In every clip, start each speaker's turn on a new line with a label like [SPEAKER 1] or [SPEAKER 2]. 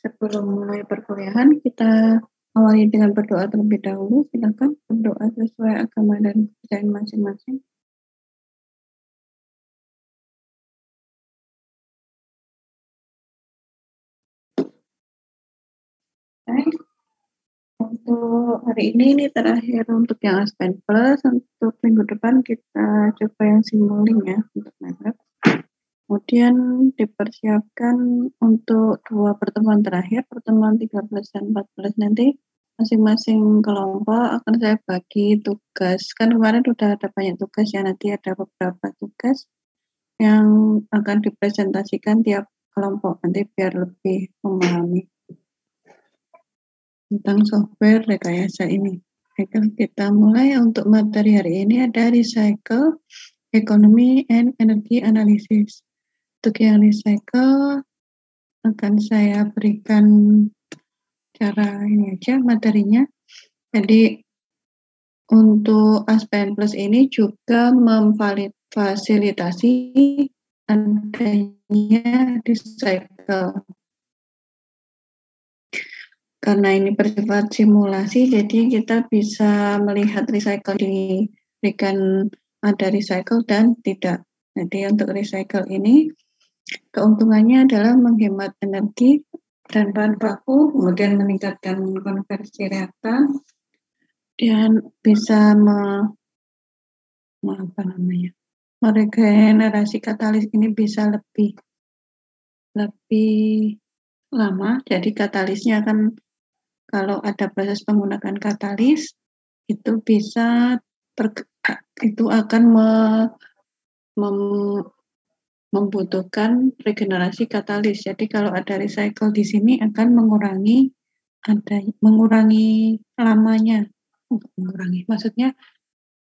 [SPEAKER 1] Sebelum mulai perkuliahan, kita awali dengan berdoa terlebih dahulu. Silakan berdoa sesuai agama dan kepercayaan masing-masing. Baik, untuk hari ini terakhir untuk yang Aspen Plus. Untuk minggu depan kita coba yang Simulink ya untuk Maret. Kemudian dipersiapkan untuk 2 pertemuan terakhir, pertemuan 13 dan 14 nanti masing-masing kelompok akan saya bagi tugas. Kan kemarin udah ada banyak tugas ya, nanti ada beberapa tugas yang akan dipresentasikan tiap kelompok nanti biar lebih memahami tentang software rekayasa ini. Baiklah, kita mulai. Untuk materi hari ini ada recycle, economy, and energy analysis. Untuk yang recycle akan saya berikan cara ini aja materinya. Jadi untuk Aspen Plus ini juga memfasilitasi adanya recycle. Karena ini bersifat simulasi, jadi kita bisa melihat recycle diberikan ada recycle dan tidak. Jadi untuk recycle ini keuntungannya adalah menghemat energi dan bahan baku, kemudian meningkatkan konversi reaktan, dan bisa meregenerasi katalis ini bisa lebih lama. Jadi katalisnya akan, kalau ada proses menggunakan katalis itu bisa itu akan membutuhkan regenerasi katalis. Jadi kalau ada recycle di sini akan mengurangi lamanya. Maksudnya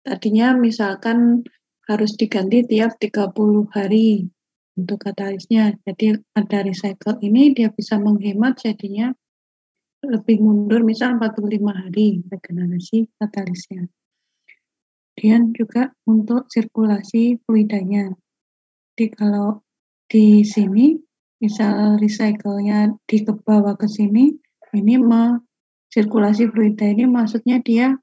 [SPEAKER 1] tadinya misalkan harus diganti tiap 30 hari untuk katalisnya. Jadi ada recycle ini dia bisa menghemat, jadinya lebih mundur, misal 45 hari regenerasi katalisnya. Kemudian juga untuk sirkulasi fluidanya. Jadi kalau di sini misal recycle-nya dibawa ke sini, ini sirkulasi fluida ini maksudnya dia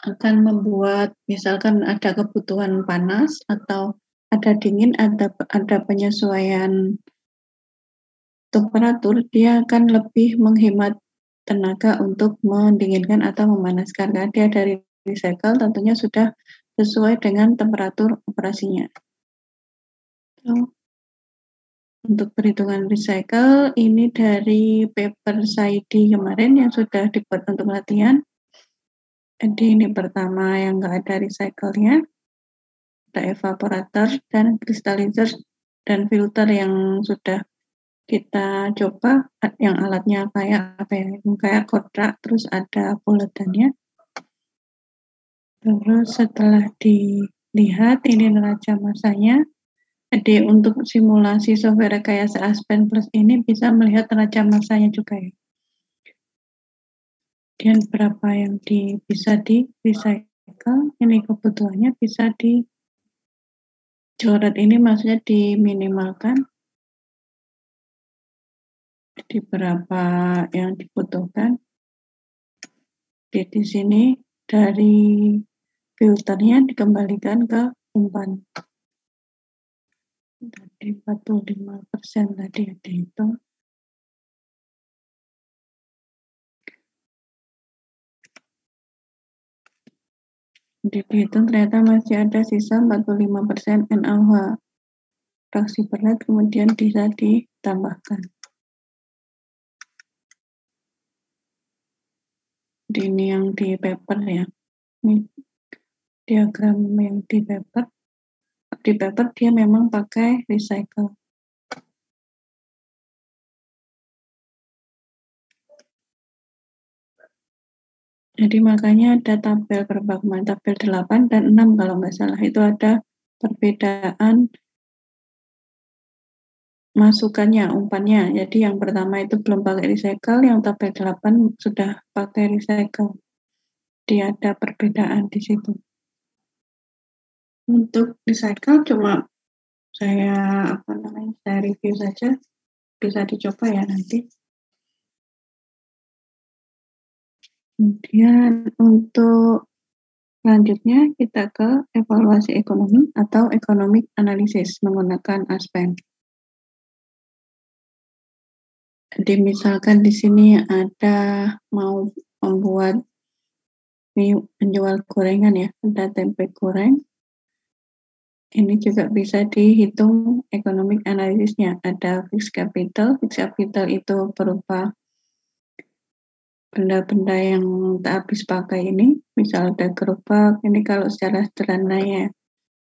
[SPEAKER 1] akan membuat misalkan ada kebutuhan panas atau ada dingin, ada penyesuaian temperatur, dia akan lebih menghemat tenaga untuk mendinginkan atau memanaskan. Karena dia dari recycle tentunya sudah sesuai dengan temperatur operasinya. Untuk perhitungan recycle ini dari paper Saidi kemarin yang sudah dibuat untuk latihan. Jadi ini pertama yang enggak ada recycle-nya. Ada evaporator dan crystallizer dan filter yang sudah kita coba, yang alatnya kayak kotak, terus ada buletannya. Terus setelah dilihat ini neraca masanya. Jadi untuk simulasi software rekayasa Aspen Plus ini bisa melihat neraca masanya juga ya. Dan berapa yang bisa di recycle, ini kebutuhannya bisa dicoret, ini maksudnya diminimalkan. Jadi berapa yang dibutuhkan. Jadi di sini dari filternya dikembalikan ke umpan. Tadi 45% tadi dihitung. Dihitung ternyata masih ada sisa 45% NaOH fraksi berat, kemudian bisa ditambahkan. Ini yang di paper ya. Ini diagram yang di paper. Di paper dia memang pakai recycle. Jadi makanya ada tabel perbagman, tabel 8 dan 6 kalau nggak salah, itu ada perbedaan masukannya, umpannya. Jadi yang pertama itu belum pakai recycle, yang tabel 8 sudah pakai recycle. Dia ada perbedaan di situ. Untuk recycle cuma saya review saja, bisa dicoba ya nanti. Kemudian untuk selanjutnya kita ke evaluasi ekonomi atau economic analysis menggunakan Aspen. Jadi misalkan di sini ada mau membuat penjual gorengan ya, ada tempe goreng. Ini juga bisa dihitung economic analysisnya. Ada fixed capital itu berupa benda-benda yang tak habis pakai ini, misal ada gerobak, ini kalau secara sederhana ya.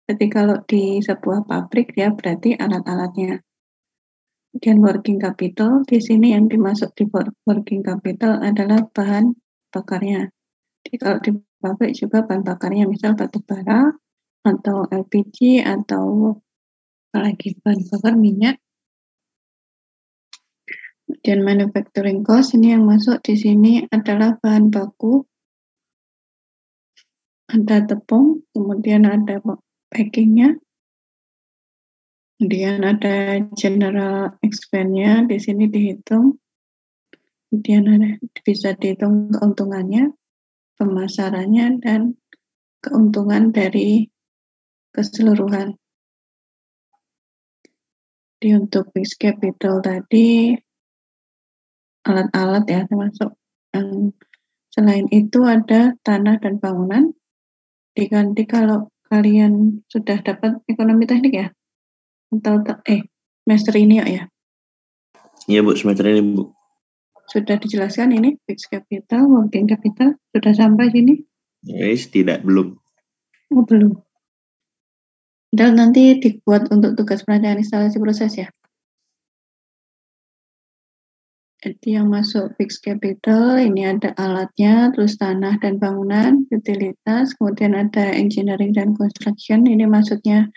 [SPEAKER 1] Jadi kalau di sebuah pabrik ya berarti alat-alatnya. Kemudian working capital, di sini yang dimasuk di working capital adalah bahan bakarnya. Jadi kalau di pabrik juga bahan bakarnya, misal batu bara atau LPG atau apalagi bahan bakar minyak. Kemudian manufacturing cost ini yang masuk di sini adalah bahan baku, ada tepung, kemudian ada packingnya, kemudian ada general expense-nya di sini dihitung, kemudian bisa dihitung keuntungannya, pemasarannya, dan keuntungan dari keseluruhan. Jadi untuk fixed capital tadi alat-alat ya termasuk. Selain itu ada tanah dan bangunan. Diganti kalau kalian sudah dapat ekonomi teknik ya? Atau semester ini ya?
[SPEAKER 2] Iya Bu, semester ini Bu.
[SPEAKER 1] Sudah dijelaskan ini fixed capital, working capital sudah sampai sini?
[SPEAKER 2] Yes, tidak, belum.
[SPEAKER 1] Oh belum. Dan nanti dibuat untuk tugas perancangan instalasi proses ya. Jadi yang masuk fixed capital ini ada alatnya, terus tanah dan bangunan, utilitas, kemudian ada engineering dan construction. Ini maksudnya,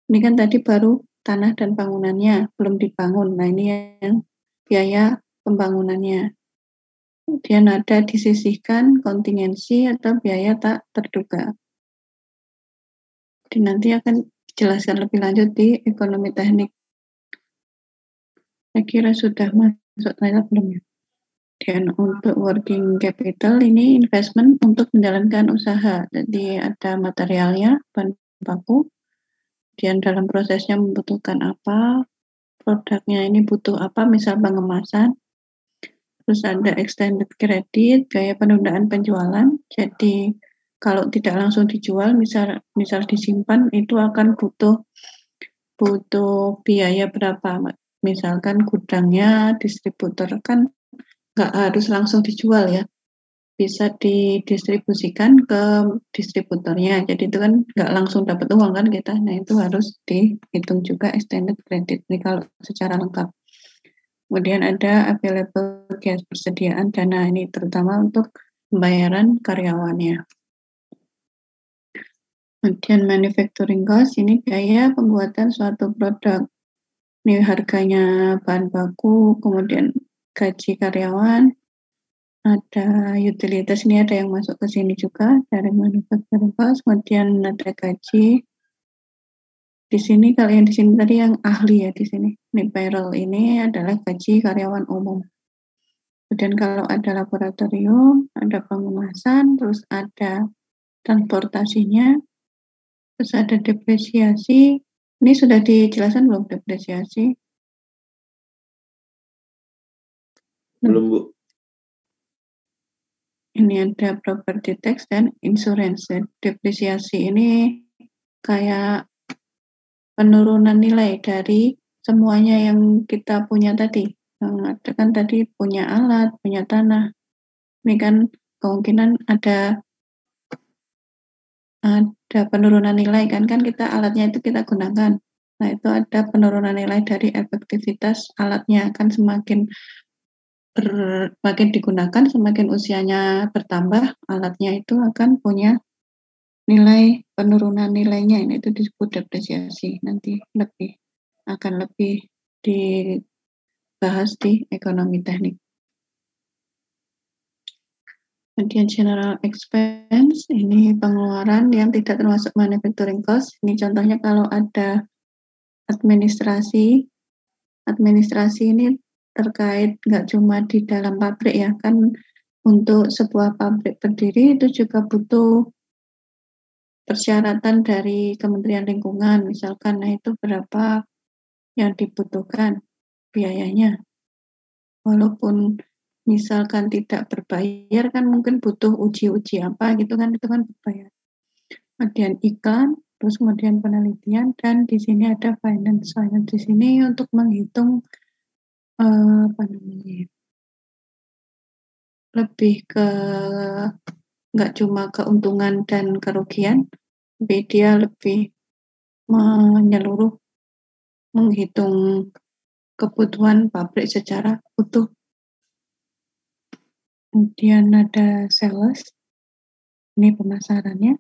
[SPEAKER 1] ini kan tadi baru tanah dan bangunannya belum dibangun. Nah ini yang biaya pembangunannya. Kemudian ada disisihkan kontingensi atau biaya tak terduga. Jadi nanti akan dijelaskan lebih lanjut di ekonomi teknik. Saya kira sudah masuk slide belum ya? Dan untuk working capital ini investment untuk menjalankan usaha. Jadi ada materialnya, bahan baku, kemudian dalam prosesnya membutuhkan apa, produknya ini butuh apa, misal pengemasan. Terus ada extended credit, gaya penundaan penjualan. Jadi kalau tidak langsung dijual, misal disimpan itu akan butuh biaya berapa. Misalkan gudangnya, distributor kan nggak harus langsung dijual ya, bisa didistribusikan ke distributornya. Jadi itu kan nggak langsung dapat uang kan kita. Nah itu harus dihitung juga extended credit ini kalau secara lengkap. Kemudian ada available cash, persediaan dana ini terutama untuk pembayaran karyawannya. Kemudian manufacturing cost ini biaya pembuatan suatu produk. Ini harganya bahan baku, kemudian gaji karyawan, ada utilitas, ini ada yang masuk ke sini juga dari manufacturing cost, kemudian ada gaji. Di sini kalau yang di sini tadi yang ahli ya di sini. Ini payroll ini adalah gaji karyawan umum. Kemudian kalau ada laboratorium, ada pengemasan, terus ada transportasinya, terus ada depresiasi. Ini sudah dijelaskan belum depresiasi?
[SPEAKER 2] Belum Bu.
[SPEAKER 1] Ini ada property tax dan insurance. Depresiasi ini kayak penurunan nilai dari semuanya yang kita punya tadi. Ada kan tadi punya alat, punya tanah. Ini kan kemungkinan ada penurunan nilai kan kita alatnya itu kita gunakan. Nah itu ada penurunan nilai dari efektivitas alatnya kan semakin digunakan, semakin usianya bertambah, alatnya itu akan punya nilai penurunan nilainya. Ini itu disebut depresiasi. Nanti akan lebih dibahas di ekonomi teknik. Kemudian general expense, ini pengeluaran yang tidak termasuk manufacturing cost. Ini contohnya kalau ada administrasi ini terkait nggak cuma di dalam pabrik ya, kan untuk sebuah pabrik berdiri itu juga butuh persyaratan dari Kementerian Lingkungan misalkan, nah itu berapa yang dibutuhkan biayanya. Walaupun misalkan tidak berbayar kan mungkin butuh uji-uji apa gitu kan, itu kan berbayar. Kemudian iklan, terus kemudian penelitian, dan di sini ada finance. Di sini untuk menghitung lebih ke nggak cuma keuntungan dan kerugian, tapi dia lebih menyeluruh menghitung kebutuhan pabrik secara utuh. Kemudian ada sales, ini pemasarannya.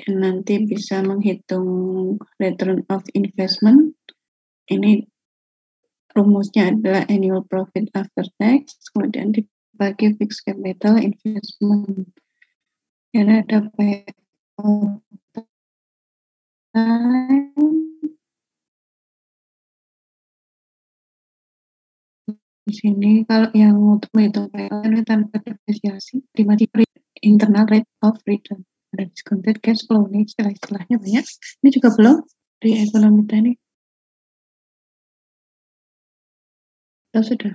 [SPEAKER 1] Dan nanti bisa menghitung return of investment. Ini rumusnya adalah annual profit after tax, kemudian dibagi fixed capital investment. Dan ada payout time. Di sini kalau yang untuk menghitung payout time tanpa depresiasi, dimatikan internal rate of return. Ada discounted cash flow, ini istilah-istilahnya banyak. Ini juga belum di ekonomi teknik. Atau sudah?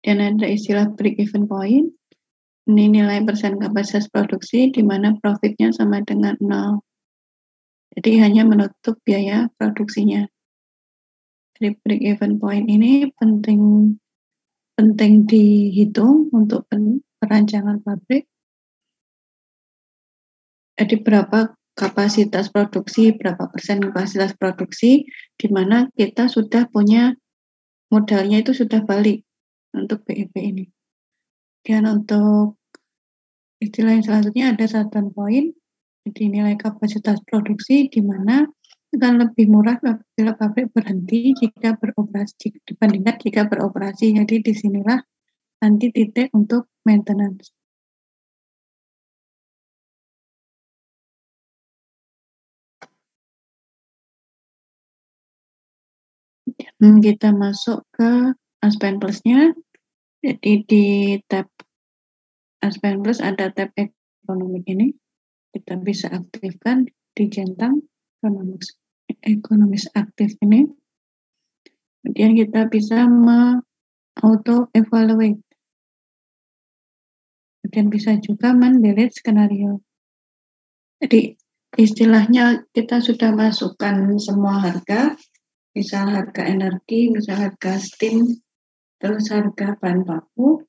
[SPEAKER 1] Dan ada istilah break even point. Ini nilai persen kapasitas produksi di mana profitnya sama dengan 0. Jadi hanya menutup biaya produksinya. Jadi break even point ini penting dihitung untuk perancangan pabrik. Jadi berapa kapasitas produksi, berapa persen kapasitas produksi, di mana kita sudah punya modalnya itu sudah balik untuk BEP ini. Dan untuk istilah yang selanjutnya ada certain point, jadi nilai kapasitas produksi di mana akan lebih murah apabila pabrik berhenti jika beroperasi dibandingkan jika beroperasi. Jadi disinilah nanti titik untuk maintenance. Kita masuk ke Aspen Plus-nya. Jadi di tab Aspen Plus ada tab ekonomi ini. Kita bisa aktifkan di centang ekonomis aktif ini. Kemudian kita bisa auto evaluate. Kemudian bisa juga mendelete skenario. Jadi istilahnya kita sudah masukkan semua harga, misal harga energi, misal harga steam, terus harga bahan baku,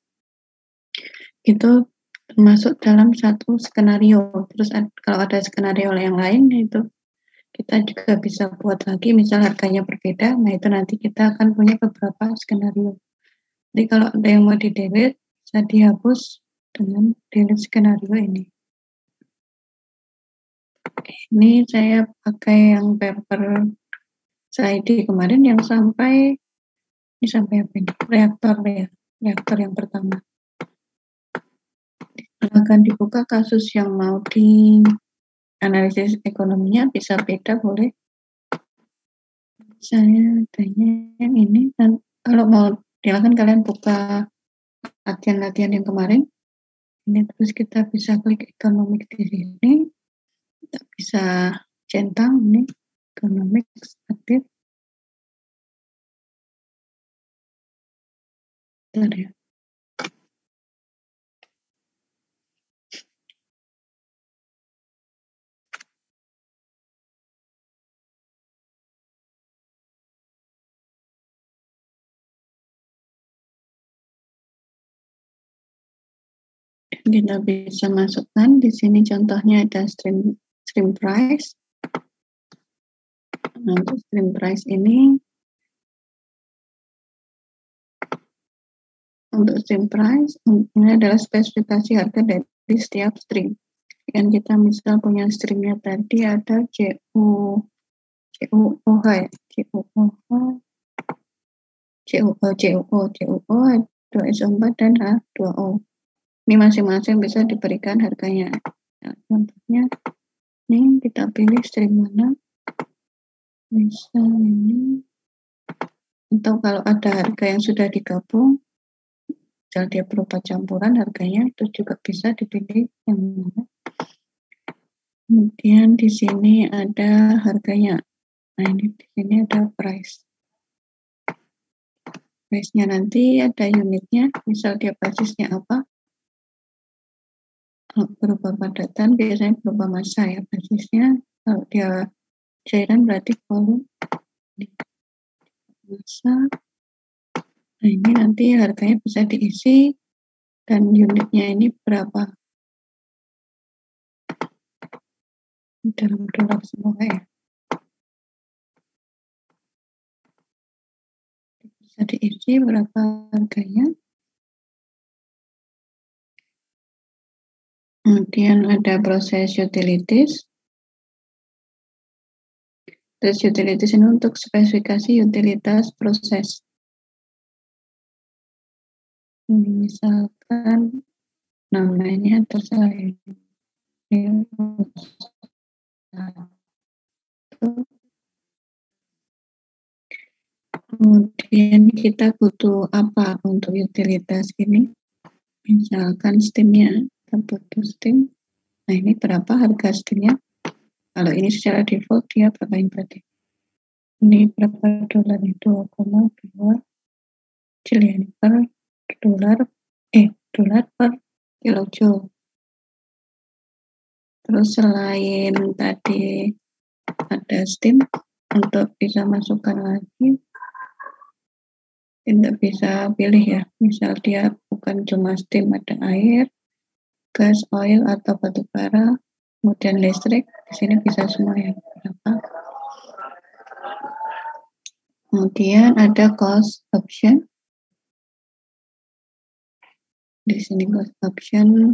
[SPEAKER 1] itu termasuk dalam satu skenario. Terus kalau ada skenario yang lain itu kita juga bisa buat lagi, misal harganya berbeda, nah itu nanti kita akan punya beberapa skenario. Jadi kalau ada yang mau di-delete, bisa dihapus dengan delete skenario ini. Ini saya pakai yang paper saya di kemarin yang sampai apa ini? Reaktor yang pertama. Akan dibuka kasus yang mau di analisis ekonominya bisa beda, boleh. Saya tanya yang ini, dan kalau mau silakan kalian buka latihan-latihan yang kemarin. Ini terus kita bisa klik ekonomik di sini. Kita bisa centang ini ekonomik aktif. Bentar ya. Kita bisa masukkan di sini contohnya ada stream price. Nah, untuk stream price ini ini adalah spesifikasi harga dari setiap stream. Kan kita misal punya streamnya tadi ada CUOH ya, CUO, H2SO4 dan H2O. Ini masing-masing bisa diberikan harganya. Nah, contohnya ini kita pilih stream mana. bisa ini, atau kalau ada harga yang sudah digabung, misal dia berupa campuran harganya, itu juga bisa dipilih yang mana. Kemudian di sini ada harganya. Nah, ini di sini ada price. Price-nya nanti ada unitnya, misal dia basisnya apa? Berupa padatan, biasanya berupa massa ya basisnya. Kalau dia cairan berarti volume. Massa. Nah, ini nanti harganya bisa diisi dan unitnya ini berapa? Dalam dolar semua ya. Bisa diisi berapa harganya. Kemudian ada proses utilities. Terus utilities ini untuk spesifikasi utilitas proses. Ini misalkan namanya terserah ini. Kemudian kita butuh apa untuk utilitas ini? Misalkan steamnya, kita butuh steam. Nah, ini berapa harga steamnya? Kalau ini secara default dia berapa yang berarti? Ini berapa dolar? 2,2 jillion per dolar per kilojoule. Terus selain tadi ada steam, untuk bisa masukkan lagi, tidak bisa pilih ya. Misal dia bukan cuma steam, ada air, gas, oil atau batu bara, kemudian listrik. Di sini bisa semua ya. Berapa? Kemudian ada cost option. Di sini cost option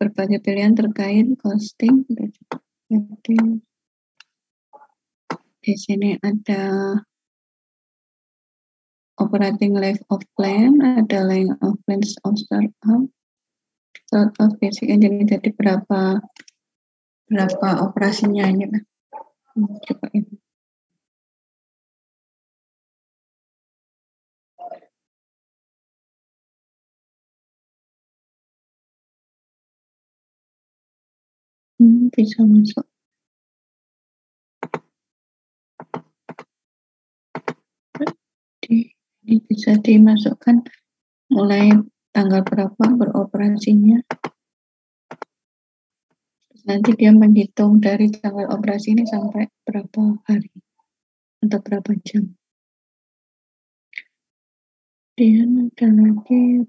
[SPEAKER 1] berbagai pilihan terkait costing. Jadi di sini ada operating life of plan, ada length of plans of startup, start of basic engine. Jadi berapa operasinya ini kan? Coba ini. Bisa masuk. Ini bisa dimasukkan mulai tanggal berapa beroperasinya. Nanti dia menghitung dari tanggal operasi ini sampai berapa hari atau berapa jam. Kemudian ada lagi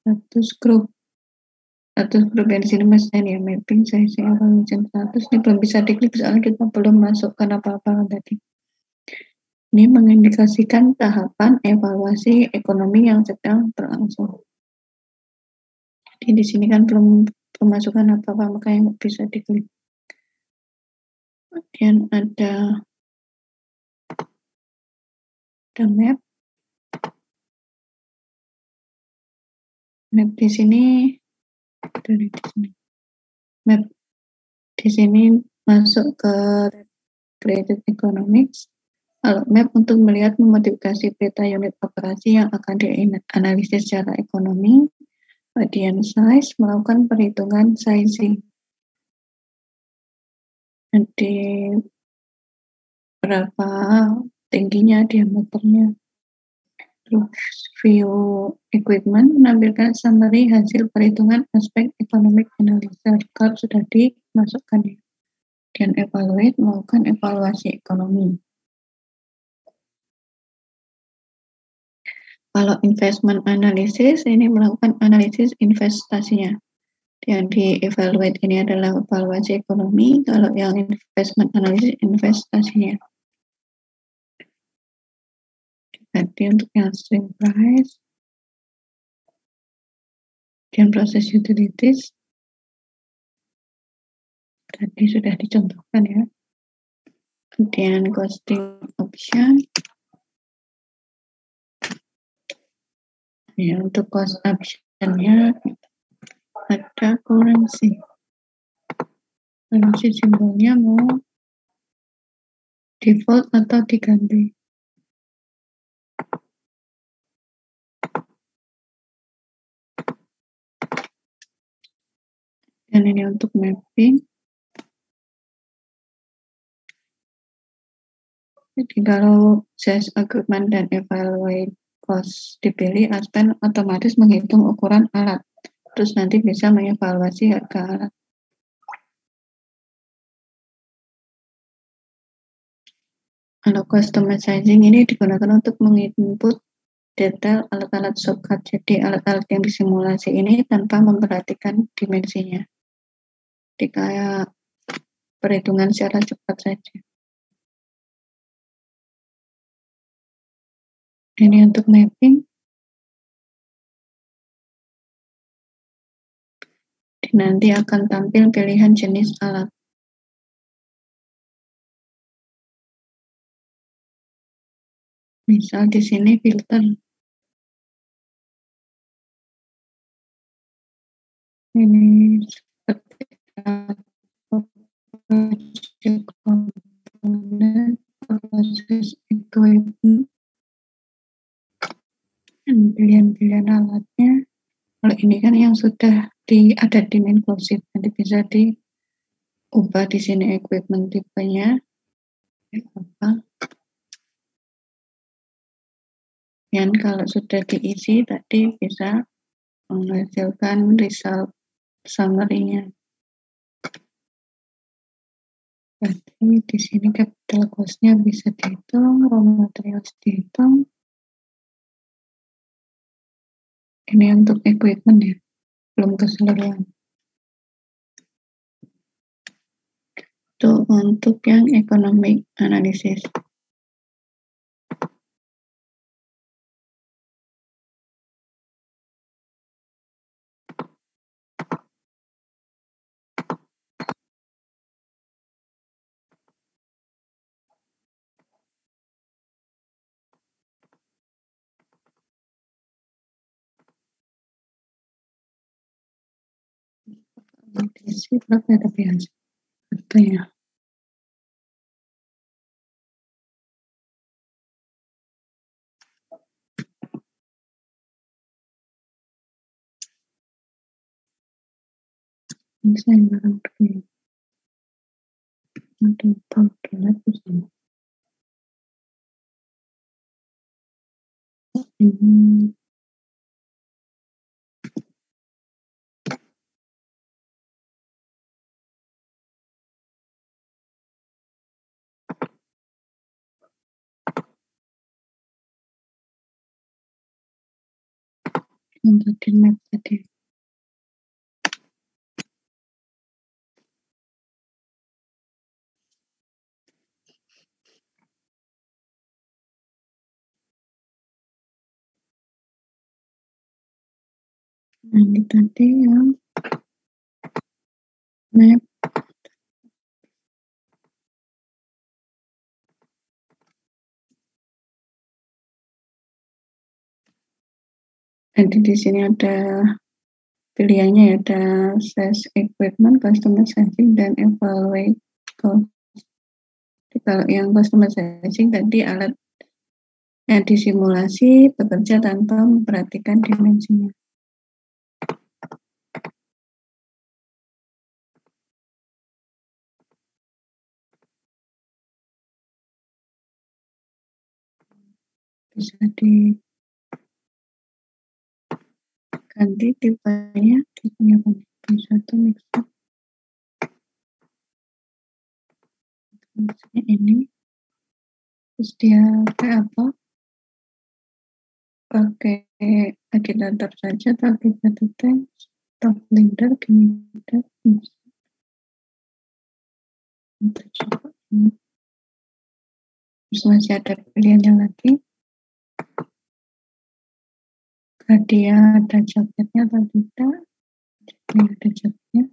[SPEAKER 1] status grup. Status grup yang di sini masih ya mapping saya evaluation status. Ini belum bisa diklik soalnya kita belum masukkan apa-apa tadi. Ini mengindikasikan tahapan evaluasi ekonomi yang sedang berlangsung. Jadi di sini kan belum pemasukan apa-apa, makanya nggak bisa diklik. Kemudian ada map. Map di sini dari di sini. Map di sini masuk ke Creative Economics. Map untuk melihat memodifikasi peta unit operasi yang akan dianalisis secara ekonomi. Kemudian size, melakukan perhitungan sizing. Nanti berapa tingginya, diameternya. Terus view equipment menampilkan summary hasil perhitungan aspek economic analysis. Kalau sudah dimasukkan ya. Dan evaluate, melakukan evaluasi ekonomi. Kalau investment analysis, ini melakukan analisis investasinya. Yang di-evaluate ini adalah evaluasi ekonomi, kalau yang investment analysis investasinya. Jadi untuk yang stream price, dan proses utilities, tadi sudah dicontohkan ya. Kemudian costing option. Ya, untuk cost option-nya ada currency. Currency simbolnya mau default atau diganti. Dan ini untuk mapping. Jadi kalau sales agreement dan evaluate cost dipilih, Aspen otomatis menghitung ukuran alat. Terus nanti bisa mengevaluasi harga alat. Kalau customer sizing ini digunakan untuk menginput detail alat-alat shortcut. Jadi alat-alat yang disimulasi ini tanpa memperhatikan dimensinya. Jadi kayak perhitungan secara cepat saja. Ini untuk mapping. Nanti akan tampil pilihan jenis alat. Misal di sini filter. Ini seperti komponen, proses equipment, dan pilihan-pilihan alatnya. Kalau ini kan yang sudah ada di inclusive, nanti bisa diubah di sini equipment tipenya apa. Dan kalau sudah diisi tadi bisa menghasilkan result summary-nya. Berarti di sini capital cost-nya bisa dihitung, raw materials dihitung. Ini untuk equipment ya, belum keseluruhan. Itu untuk yang economic analysis. Isi berapa ya tapi harganya? Ini saya barang begini. Ada tampilan bersama. Ini yang tadi map tadi. Nah, ini tadi yang map. Jadi di sini ada pilihannya ya, ada size equipment, customer sizing, dan evaluate cost. Jadi kalau yang customer sizing tadi alat yang disimulasi bekerja tanpa memperhatikan dimensinya. Bisa diganti tipenya satu mixer. Misalnya ini, terus dia pakai apa? Pakai agitator saja atau agitator tank, top leader, geminder, terus masih ada pilihannya lagi. Dia ada jaketnya atau tidak? Ini ada jaketnya.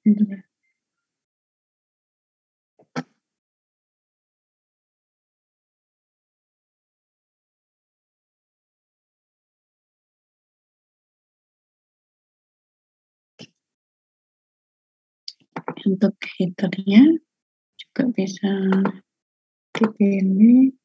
[SPEAKER 1] Ini. Untuk heaternya juga bisa dipilih.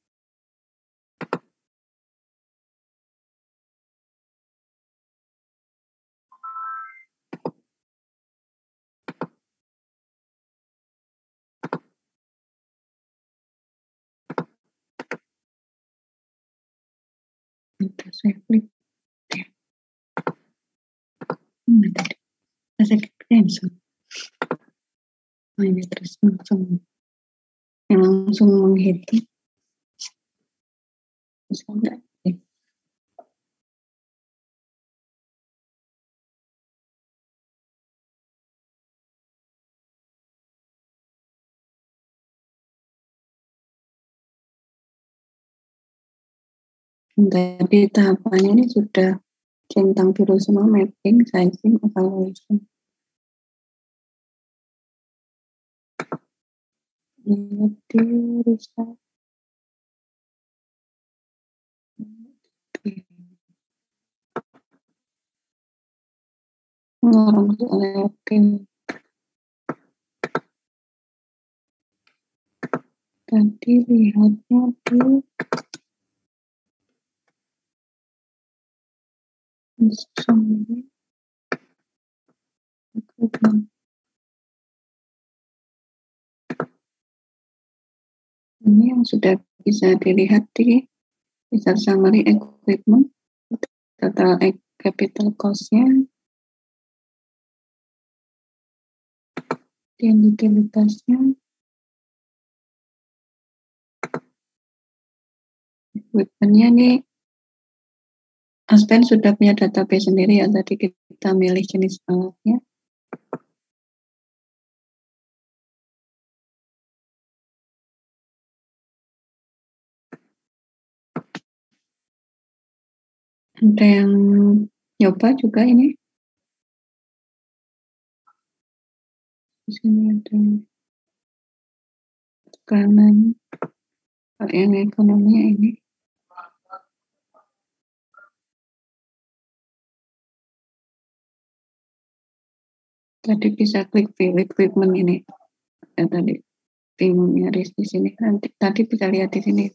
[SPEAKER 1] Bentar, saya klik. Tadi saya klik cancel. Oh, ini terus langsung menghitung. Bisa enggak? Tadi tahapannya ini sudah centang biru semua, mapping, sizing, evaluation. Jadi riset. Orang mapping. Tadi lihatnya di instruction. Ini yang sudah bisa dilihat di bisa summary equipment, total capital cost-nya, dan utilitasnya, equipment-nya nih, Aspen sudah punya database sendiri ya, tadi kita milih jenis alatnya. Ada yang nyoba juga ini. Di sini ada tekanan, yang ekonominya ini. Tadi bisa klik view equipment ini. Ya, tadi view-nya di sini. Nanti tadi bisa lihat di sini.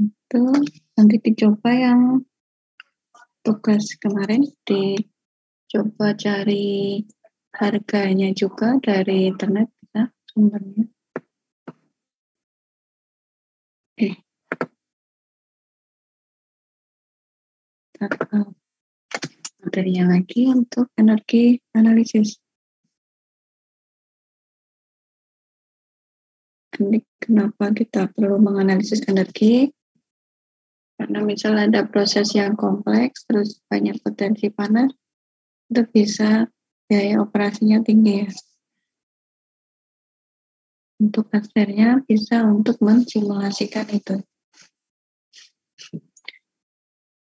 [SPEAKER 1] Itu nanti dicoba yang tugas kemarin, dicoba cari harganya juga dari internet bisa sumbernya. Materinya lagi untuk energi analisis. Ini kenapa kita perlu menganalisis energi? Karena misalnya ada proses yang kompleks, terus banyak potensi panas, itu bisa biaya operasinya tinggi ya. Untuk akhirnya bisa untuk mensimulasikan itu.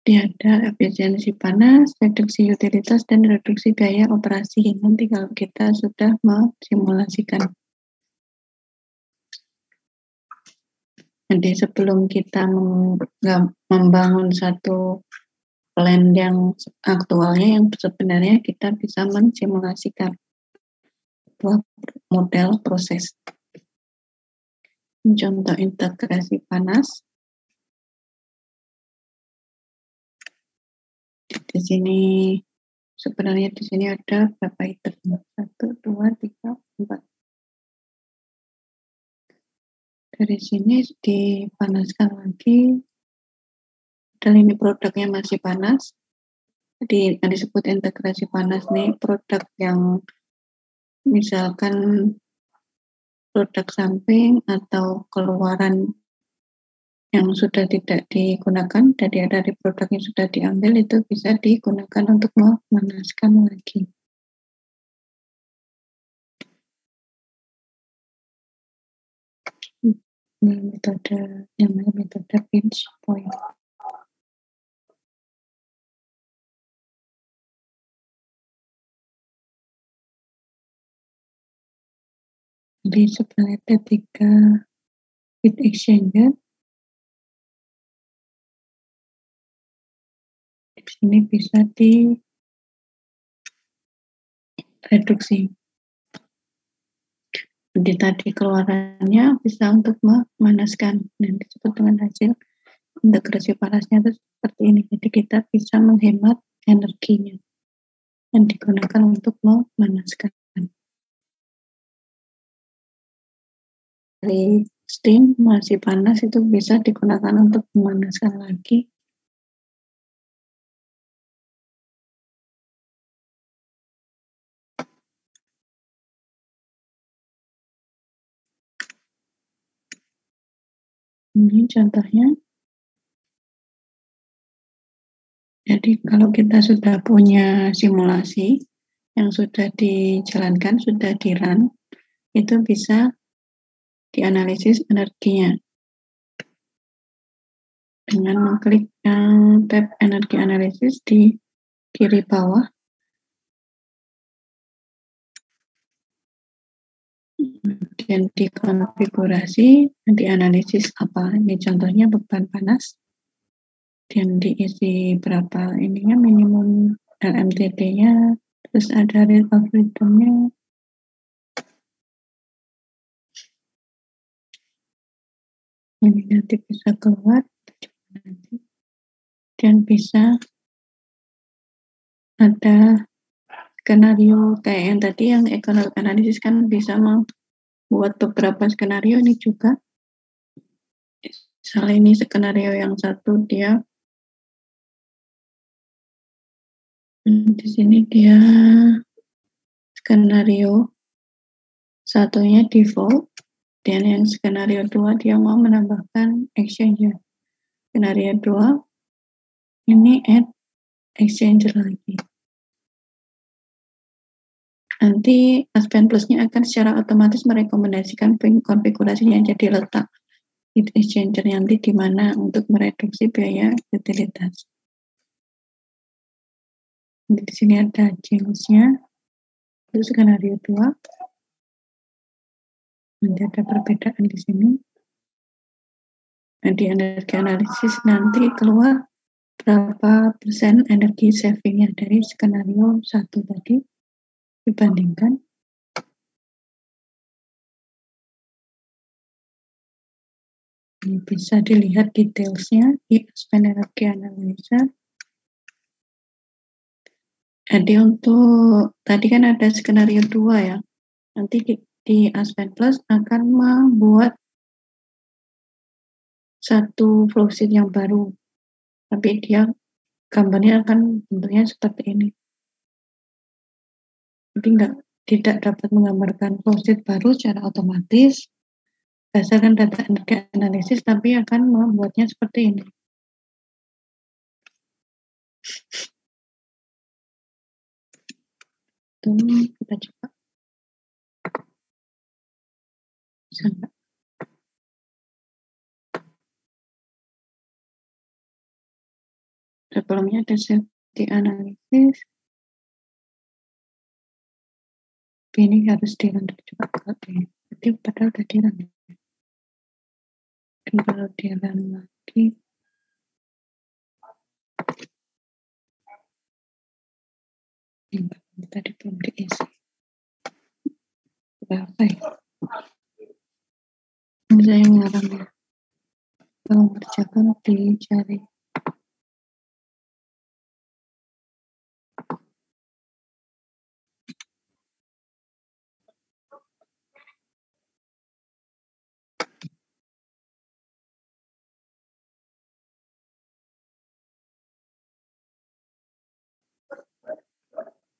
[SPEAKER 1] Dia ada efisiensi panas, reduksi utilitas, dan reduksi biaya operasi. Nanti kalau kita sudah mensimulasikan. Jadi sebelum kita membangun satu plan yang aktualnya, yang sebenarnya kita bisa mensimulasikan model proses. Contoh integrasi panas. Di sini sebenarnya di sini ada berapa item? 1, 2, 3, 4. Dari sini dipanaskan lagi. Dan ini produknya masih panas. Jadi yang disebut integrasi panas nih produk yang misalkan produk samping atau keluaran yang sudah tidak digunakan, jadi dari produk yang sudah diambil itu bisa digunakan untuk memanaskan lagi. Ini metode namanya metode pinch point. Jadi sebenarnya ketika heat exchanger Di sini bisa direduksi. Jadi tadi keluarannya bisa untuk memanaskan dan disebut dengan hasil integrasi panasnya itu seperti ini. Jadi kita bisa menghemat energinya yang digunakan untuk memanaskan. Dari steam masih panas itu bisa digunakan untuk memanaskan lagi. Ini contohnya. Jadi kalau kita sudah punya simulasi yang sudah dijalankan, sudah di-run, itu bisa dianalisis energinya dengan mengklik tab energi analisis di kiri bawah. Dan dikonfigurasi, dianalisis apa. Ini contohnya beban panas. Dan diisi berapa ininya, minimum LMTD-nya, terus ada rate of return-nya. Ini nanti bisa keluar, nanti. Dan bisa ada skenario kayak yang tadi, yang economic analysis kan bisa membuat beberapa skenario. Ini juga misalnya ini skenario yang satu, dia di sini dia skenario satunya default, dan yang skenario 2 dia mau menambahkan exchanger. Skenario 2 ini add exchanger lagi. Nanti Aspen Plus-nya akan secara otomatis merekomendasikan konfigurasinya, jadi letak heat exchanger nanti di mana untuk mereduksi biaya utilitas. Di sini ada change-nya. Itu skenario 2. Nanti ada perbedaan di sini. Nah, di energi analisis nanti keluar berapa persen energi savingnya dari skenario 1 tadi dibandingkan. Ini bisa dilihat detailsnya di Aspen Energy Analyzer. Jadi untuk tadi kan ada skenario 2 ya. Nanti di Aspen Plus akan membuat satu flowsheet yang baru. Tapi dia gambarnya akan bentuknya seperti ini. Jadi tidak dapat menggambarkan flowsheet baru secara otomatis berdasarkan data energi analisis, tapi akan membuatnya seperti ini. Kita coba. Bisa enggak? Sebelumnya ada safety analysis. Ini harus di-run coba kalau jadi padahal udah di-run. Dan kalau di-run lagi, tadi belum diisi. Berapa ya? Ini saya ngarang ya. Kalau mengerjakan dicari.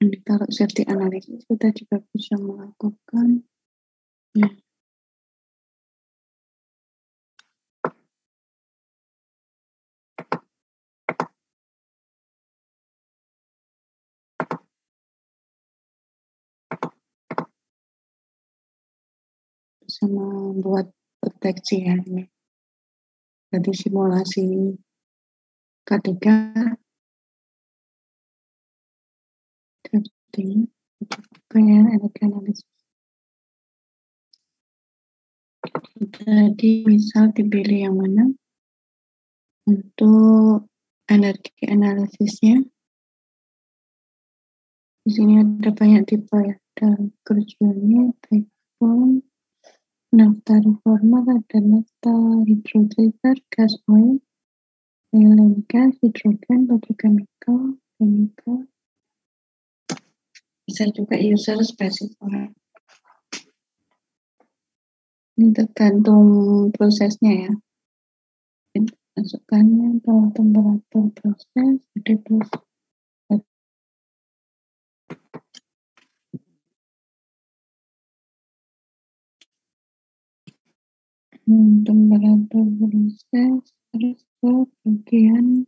[SPEAKER 1] Ini kalau safety analysis kita juga bisa melakukan ya. Bisa membuat deteksi ya ini. Jadi simulasi K3 drafting pengen energi analisis. Jadi misal dipilih yang mana untuk energi analisisnya. Di sini ada banyak tipe ya. Dan kerjanya backbone, nafta reformer, ada nafta, hydrotreater, gas oil, oil and gas, hidrogen, petrochemical, chemical. Bisa juga user specifier. Ini tergantung prosesnya ya. Masukkannya atau temperatur proses, jadi proses temperatur proses, terus ke bagian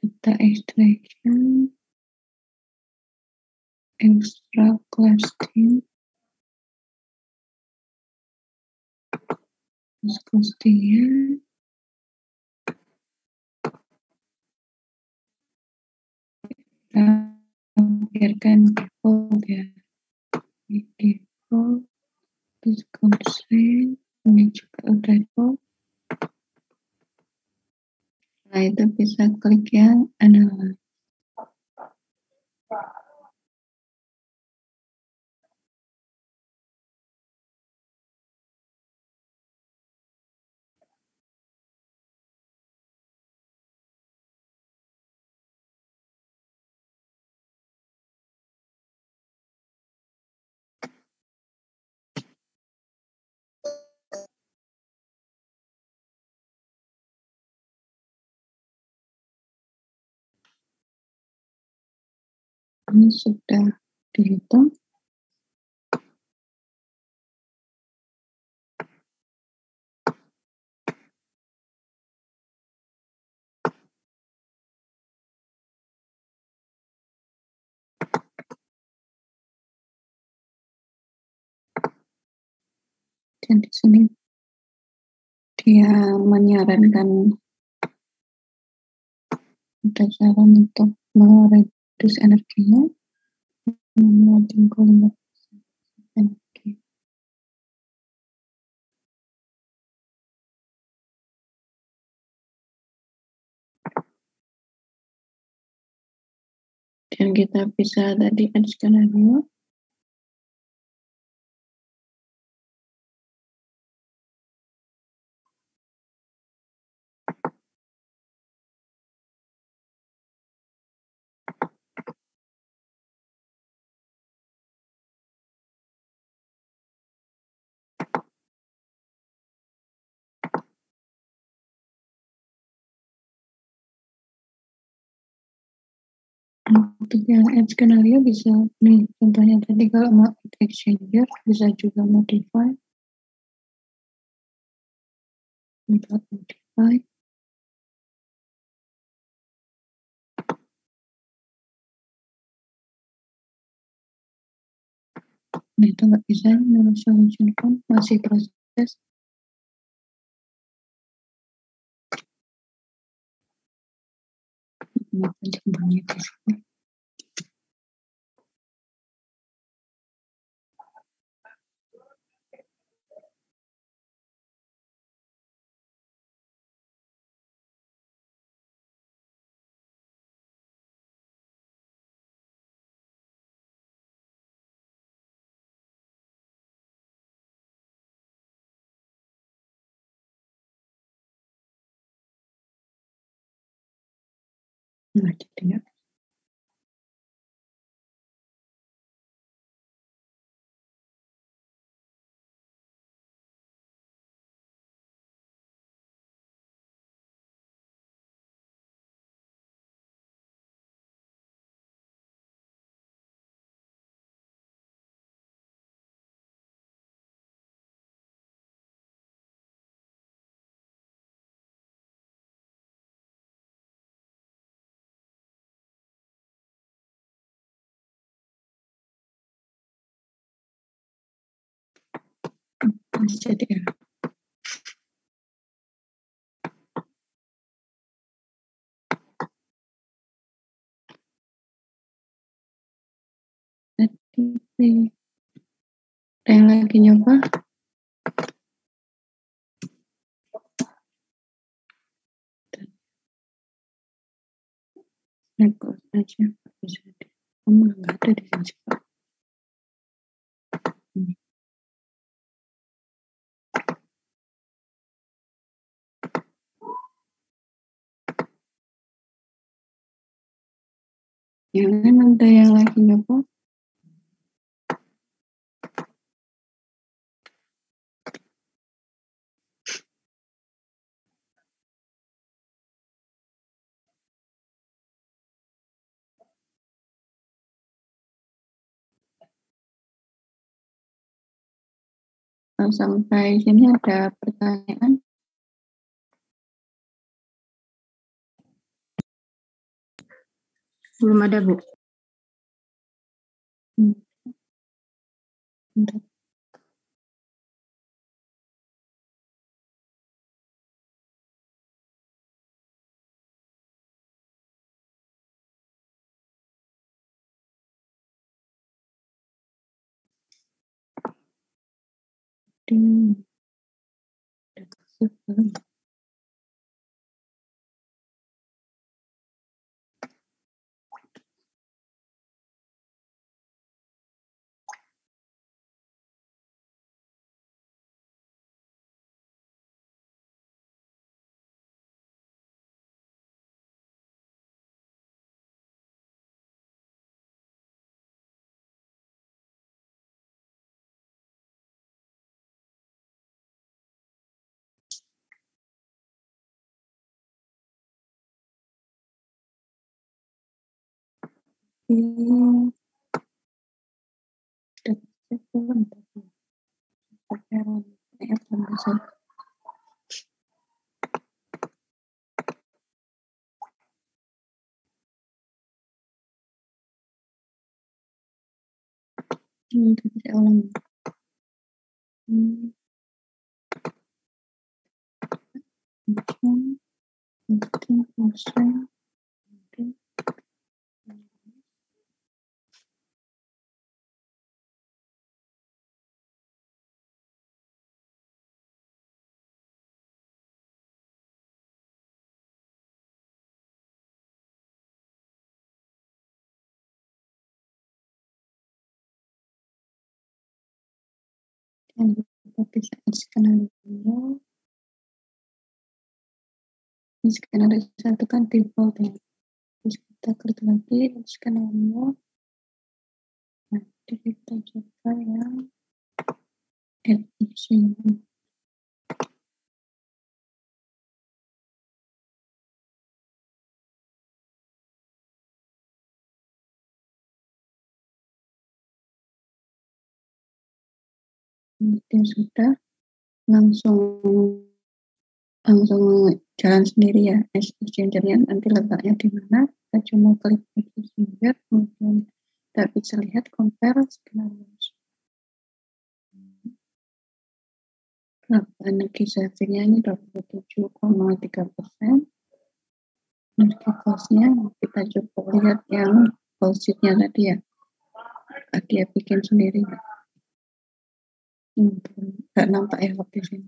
[SPEAKER 1] data extraction, extract costing, terus costingnya kita biarkan default ya, default, terus constraint, ini juga udah default. Nah itu bisa klik yang analyze. Ini sudah dihitung. Dan di sini dia menyarankan ada saran untuk mereduce energinya, menurunkan volume energi. Dan kita bisa tadi add skenario. Untuk yang add skenario bisa nih, contohnya tadi kalau mau add exchanger bisa juga modify. Modify. Nah itu nggak bisa, menurut solution form masih proses. Nanti bunyi di sini. Nah jadi ya. Jadi ya. Ada yang lagi nyoba? Record aja bisa deh. Nggak ada di sini Pak. Yang lain ada yang lagi nyoba? Kalau sampai sini ada pertanyaan?
[SPEAKER 3] Belum ada, Bu.
[SPEAKER 1] Bentar. Dan kita bisa skenario. Ini skenario satu kan default ya. Terus kita klik lagi skenario. Nanti kita coba yang add issue. Kemudian sudah langsung jalan sendiri ya exchange-nya, nanti letaknya di mana, kita cuma klik exchange, kemudian kita bisa lihat compare skenario. Energi savingnya ini 27,3%. Energi cost-nya kita coba lihat yang sheet-nya tadi ya, dia bikin sendiri nggak nampak ya di sini.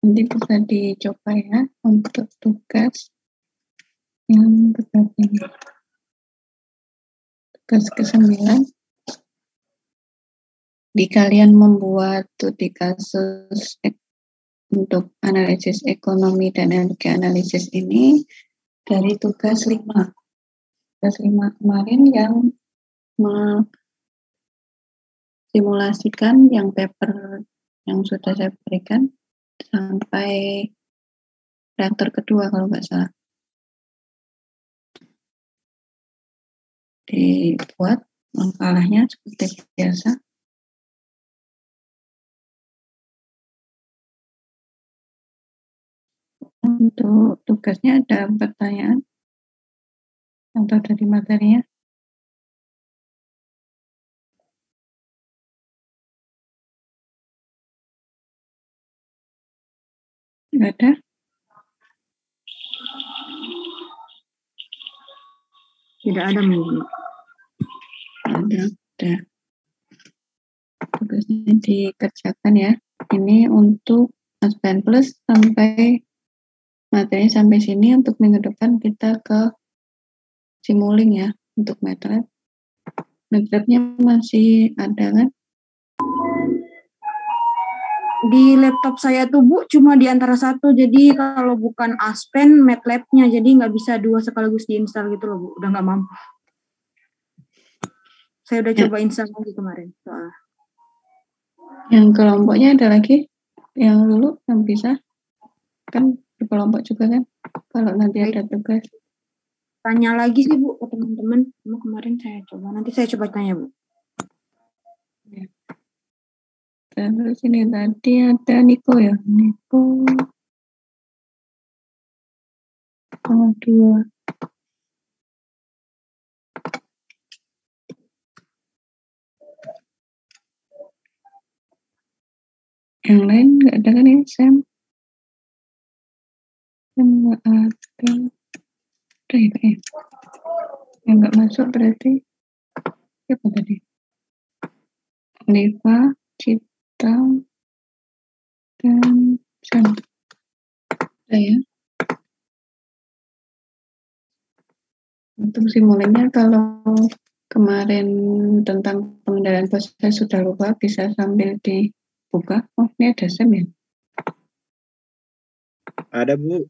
[SPEAKER 1] Nanti bisa dicoba ya untuk tugas yang ini. Tugas ke-9 di kalian membuat studi kasus untuk analisis ekonomi dan energi analisis ini dari tugas 5. Tugas 5 kemarin yang simulasikan yang paper yang sudah saya berikan sampai reaktor kedua kalau nggak salah. Dibuat makalah seperti biasa. Untuk tugasnya ada pertanyaan atau dari materinya? Nggak ada?
[SPEAKER 3] Tidak ada minggu.
[SPEAKER 1] Ada. Tugasnya dikerjakan ya. Ini untuk Aspen Plus sampai materi sampai sini. Untuk minggu depan kita ke Simulink ya untuk MATLAB. MATLAB-nya masih ada kan?
[SPEAKER 3] Di laptop saya tuh Bu cuma di antara satu, jadi kalau bukan Aspen, MATLAB-nya, jadi nggak bisa dua sekaligus diinstal gitu loh Bu, udah nggak mampu. Saya udah coba install lagi kemarin soalnya.
[SPEAKER 1] Yang kelompoknya ada lagi yang dulu yang bisa kan di kelompok juga kan kalau nanti ada tugas.
[SPEAKER 3] Tanya lagi sih Bu ke teman-teman, kemarin saya coba, nanti saya coba tanya Bu.
[SPEAKER 1] Ya. Terus ini tadi ada Niko ya, Niko 2. Yang lain nggak ada kan ya, Sam? Nggak ada. Udah ya, Pak. Yang nggak masuk berarti siapa tadi? Neva, Cita, dan Sam. Udah ya. Untuk simulasinya kalau kemarin tentang pengendalian proses sudah lupa, bisa sambil dibuka. Oh, ini ada Sam ya?
[SPEAKER 2] Ada Bu.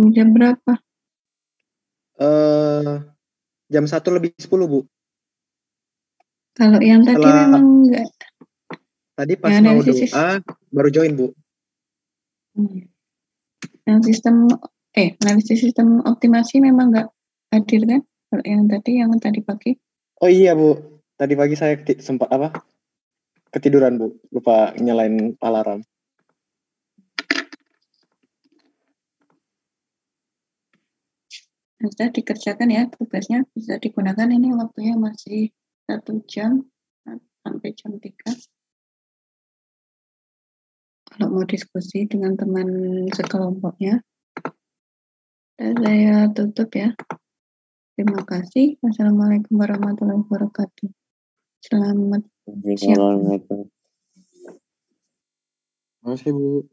[SPEAKER 1] Jam berapa?
[SPEAKER 4] Jam 1:10 Bu.
[SPEAKER 1] Kalau yang tadi memang enggak.
[SPEAKER 4] Tadi pas ya, mau doa baru join Bu.
[SPEAKER 1] Yang analisis sistem optimasi memang enggak hadir kan? Kalau yang tadi pagi.
[SPEAKER 4] Oh iya Bu, tadi pagi saya sempat ketiduran Bu, lupa nyalain alarm.
[SPEAKER 1] Bisa dikerjakan ya tugasnya, bisa digunakan. Ini waktunya masih 1 jam sampai jam 3. Kalau mau diskusi dengan teman sekelompoknya. Dan saya tutup ya. Terima kasih. Wassalamualaikum warahmatullahi wabarakatuh. Selamat siang.
[SPEAKER 4] Terima kasih Bu.